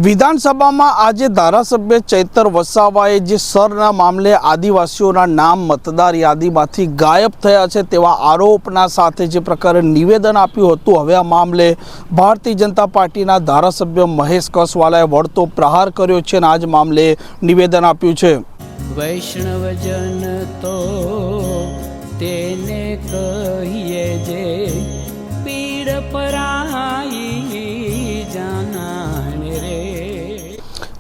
વિધાનસભામાં આજે ધારાસભ્ય ચૈતર વસાવાએ જે સરના મામલે આદિવાસીઓના નામ મતદાર યાદીમાંથી ગાયબ થયા છે તેવા આરોપના સાથે જે પ્રકારે નિવેદન આપ્યું હતું, હવે આ મામલે ભારતીય જનતા પાર્ટીના ધારાસભ્ય મહેશ કસવાલાએ વળતો પ્રહાર કર્યો છે અને આ જ મામલે નિવેદન આપ્યું છે। વૈષ્ણવજન તો તેને કહીએ જે પીડ પરાઈ જાનાને રે।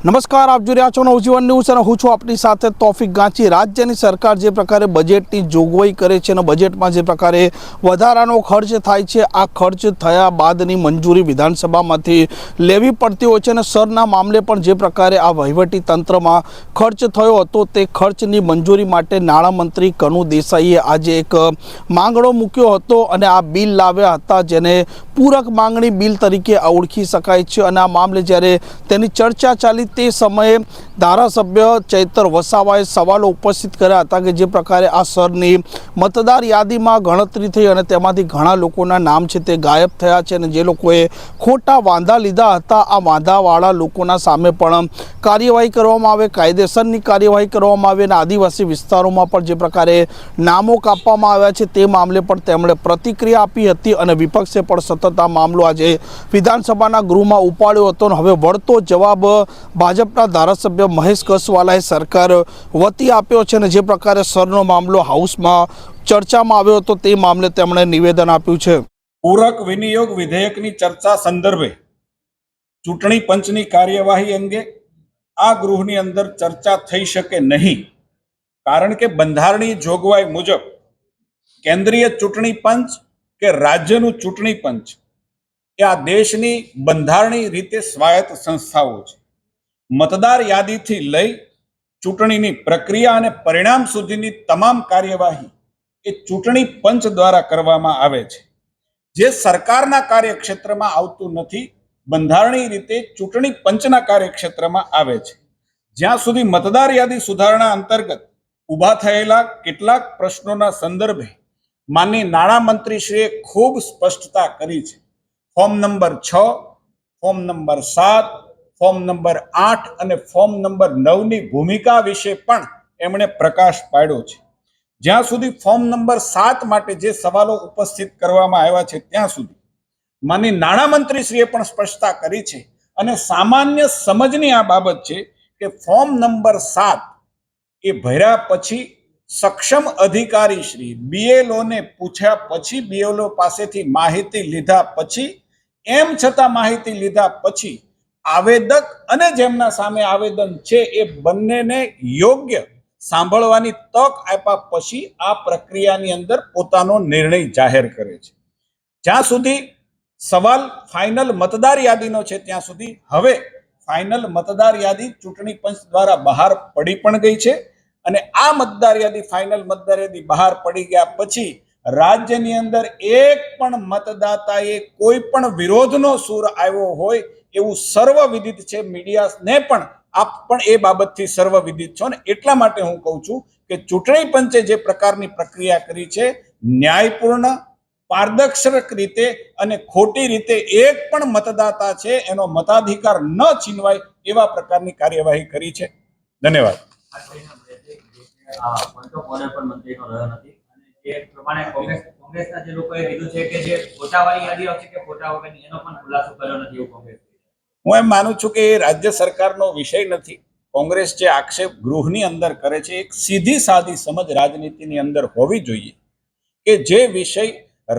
નમસ્કાર, આપ જોઈ રહ્યા છો નવજીવન ન્યૂઝ અને હું છું આપની સાથે તોફિક ગાંચી। રાજ્યની સરકાર જે પ્રકારે બજેટની જોગવાઈ કરે છે અને બજેટમાં જે પ્રકારે વધારાનો ખર્ચ થાય છે, આ ખર્ચ થયા બાદની મંજૂરી વિધાનસભામાંથી લેવી પડતી હોય છે અને સરના મામલે પણ જે પ્રકારે આ વહીવટી તંત્રમાં ખર્ચ થયો હતો તે ખર્ચની મંજૂરી માટે નાણામંત્રી કનુ દેસાઈએ આજે એક માંગણો મૂક્યો હતો અને આ બિલ લાવ્યા હતા, જેને પૂરક માંગણી બિલ તરીકે ઓળખી શકાય છે। અને આ મામલે જ્યારે તેની ચર્ચા ચાલી તે સમયે ધારાસભ્ય ચૈતર વસાવાએ સવાલો ઉપસ્થિત કર્યા હતા કે જે પ્રકારે આ સરની મતદાર યાદીમાં ગણતરી થઈ અને તેમાંથી ઘણા લોકોના નામ છે તે ગાયબ થયા છે અને જે લોકોએ ખોટા વાંધા લીધા હતા આ વાંધાવાળા લોકોના સામે પણ કાર્યવાહી કરવામાં આવે, કાયદેસરની કાર્યવાહી કરવામાં આવે અને આદિવાસી વિસ્તારોમાં પણ જે પ્રકારે નામો કાપવામાં આવ્યા છે તે મામલે પણ તેમણે પ્રતિક્રિયા આપી હતી અને વિપક્ષે પણ સતત આ મામલો આજે વિધાનસભાના ગૃહમાં ઉપાડ્યો હતો અને હવે વળતો જવાબ ભાજપના ધારાસભ્ય મહેશ કસવાલાએ સરકાર વતી આપ્યો છે અને જે પ્રકારે સરનો મામલો હાઉસમાં ચર્ચામાં આવ્યો હતો તે મામલે તેમણે નિવેદન આપ્યું છે। પૂરક વિનિયોગ વિધેયકની ચર્ચા સંદર્ભે ચૂંટણી પંચની કાર્યવાહી અંગે આ ગૃહની અંદર ચર્ચા થઈ શકે નહીં, કારણ કે બંધારણીય જોગવાઈ મુજબ કેન્દ્રીય ચૂંટણી પંચ કે રાજ્યનું ચૂંટણી પંચ એ આ દેશની બંધારણીય રીતે સ્વાયત્ત સંસ્થાઓ છે। મતદાર યાદીથી લઈ ચૂંટણીની પ્રક્રિયા અને પરિણામ સુધીની તમામ કાર્યવાહી એ ચૂંટણી પંચ દ્વારા કરવામાં આવે છે, જે સરકારના કાર્યક્ષેત્રમાં આવતું નથી, બંધારણીય રીતે ચૂંટણી પંચના કાર્યક્ષેત્રમાં આવે છે। જ્યાં સુધી મતદાર યાદી સુધારણા અંતર્ગત ઊભા થયેલા કેટલાક પ્રશ્નોના સંદર્ભે માનનીય નાણામંત્રીશ્રીએ ખૂબ સ્પષ્ટતા કરી છે। Form number 6, form number 7, form number 8 અને ફોર્મ નંબર 9ની ભૂમિકા વિશે પણ એમણે પ્રકાશ પાડ્યો છે। જ્યાં સુધી ફોર્મ નંબર 7 માટે જે સવાલો ઉપસ્થિત કરવામાં આવ્યા છે ત્યાં સુધી માનનીય નાણામંત્રીશ્રીએ પણ સ્પષ્ટતા કરી છે અને સામાન્ય સમજની આ બાબત છે કે ફોર્મ નંબર 7 એ ભર્યા પછી સક્ષમ અધિકારી શ્રી બીએલઓને પૂછ્યા પછી, બીએલઓ પાસેથી માહિતી લીધા પછી, એમ છતાં માહિતી લીધા પછી આવેદક અને જેમના સામે આવેદન છે એ બંનેને યોગ્ય સાંભળવાની તક આપ્યા પછી આ પ્રક્રિયાની અંદર પોતાનો નિર્ણય જાહેર કરે છે। જ્યાં સુધી સવાલ ફાઇનલ મતદાર યાદીનો છે ત્યાં સુધી હવે ફાઇનલ મતદાર યાદી ચૂંટણી પંચ દ્વારા બહાર પડી પણ ગઈ છે અને આ મતદાર યાદી ફાઇનલ મતદાર યાદી બહાર પડી ગયા પછી રાજ્યની અંદર એક પણ મતદાતાએ કોઈ પણ વિરોધનો સૂર આવ્યો હોય એવું સર્વવિદિત છે। મીડિયાને પણ આપ પણ એ બાબતથી સર્વવિદિત છો ને એટલા માટે હું કહું છું કે ચૂંટણી પંચે જે પ્રકારની પ્રક્રિયા કરી છે ન્યાયપૂર્ણ, પારદર્શક રીતે અને ખોટી રીતે એક પણ મતદાતા છે એનો મતાધિકાર ન છીનવાય એવા પ્રકારની કાર્યવાહી કરી છે। ધન્યવાદ। કોંગ્રેસના જે લોકોએ કીધું છે કે જે ફોટાવાળી યાદી આવશે કે ફોટા વગરની એનો પણ ખુલાસો કર્યો નથી એવું કોંગ્રેસ। હું એમ માનું છું કે એ રાજ્ય સરકારનો વિષય નથી। કોંગ્રેસ જે આક્ષેપ ગૃહની અંદર કરે છે એક સીધી સાદી સમજ રાજનીતિની અંદર હોવી જોઈએ કે જે વિષય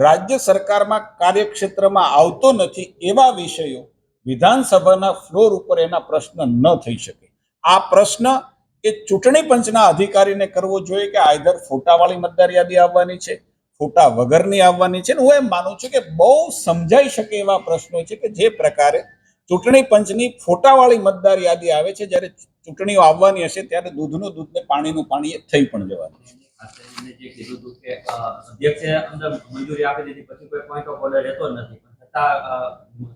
રાજ્ય સરકારમાં કાર્યક્ષેત્રમાં આવતો નથી એવા વિષયો વિધાનસભાના ફ્લોર ઉપર એના પ્રશ્ન ન થઈ શકે। આ પ્રશ્ન એ ચૂંટણી પંચના અધિકારીને કરવો જોઈએ કે આઈધર ફોટાવાળી મતદાર યાદી આવવાની છે, ફોટા વગરની આવવાની છે। હું એમ માનું છું કે બહુ સમજાઈ શકે એવા પ્રશ્નો છે કે જે પ્રકારે ચૂંટણી પંચની ફોટાવાળી મતદાર યાદી આવે છે, જ્યારે ચૂંટણીઓ આવવાની હશે ત્યારે દૂધનું દૂધ ને પાણીનું પાણી એ થઈ પણ જવાનું છે। જે કીધું હતું કે અધ્યક્ષે અંદર મંજૂરી આપી દીધી પછી કોઈ પોઈન્ટ ઓફ ઓર્ડર રહેતો જ નથી, પણ છતાં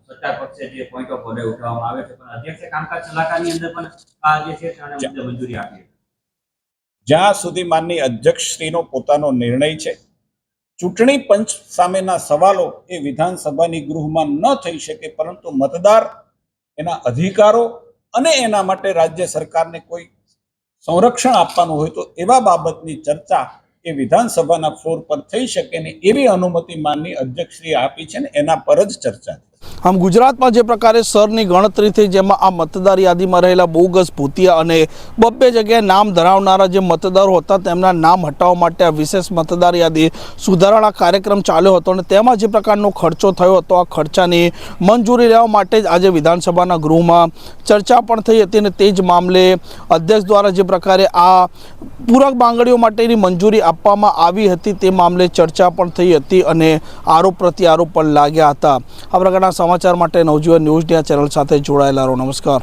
સત્તા પક્ષે જે પોઈન્ટ ઓફ ઓર્ડર ઉઠાવવામાં આવે છે પણ અધ્યક્ષે કામકાજ સલાહકારની અંદર પણ આ જે છે તેને મંજૂરી આપી। જ્યાં સુધી માનની અધ્યક્ષશ્રીનો પોતાનો નિર્ણય છે, ચૂંટણી પંચ સામેના સવાલો એ વિધાનસભાની ગૃહમાં ન થઈ શકે, પરંતુ મતદાર એના અધિકારો અને એના માટે રાજ્ય સરકારને કોઈ સંરક્ષણ આપવાનું હોય તો એવા બાબતની ચર્ચા એ વિધાનસભાના ફ્લોર પર થઈ શકે ને એવી અનુમતિ માનની અધ્યક્ષશ્રીએ આપી છે ને એના પર જ ચર્ચા થઈ. આમ ગુજરાતમાં જે પ્રકારે સરની ગણતરી થઈ, જેમાં આ મતદાર યાદીમાં રહેલા બોગસ ભૂતિયા અને બબ્બે જગ્યાએ નામ ધરાવનારા જે મતદારો હતા તેમના નામ હટાવવા માટે આ વિશેષ મતદાર યાદી સુધારણા કાર્યક્રમ ચાલ્યો હતો અને તેમાં જે પ્રકારનો ખર્ચો થયો હતો આ ખર્ચાની મંજૂરી લેવા માટે જ આજે વિધાનસભાના ગૃહમાં ચર્ચા પણ થઈ હતી અને તે જ મામલે અધ્યક્ષ દ્વારા જે પ્રકારે આ પૂરક માંગણીઓ માટેની મંજૂરી આપવામાં આવી હતી તે મામલે ચર્ચા પણ થઈ હતી અને આરોપ પ્રત્યારોપ પણ લાગ્યા હતા. આ પ્રકારના સમાચાર માટે નવજીવન ન્યૂઝની આ ચેનલ સાથે જોડાયેલા રહો. નમસ્કાર.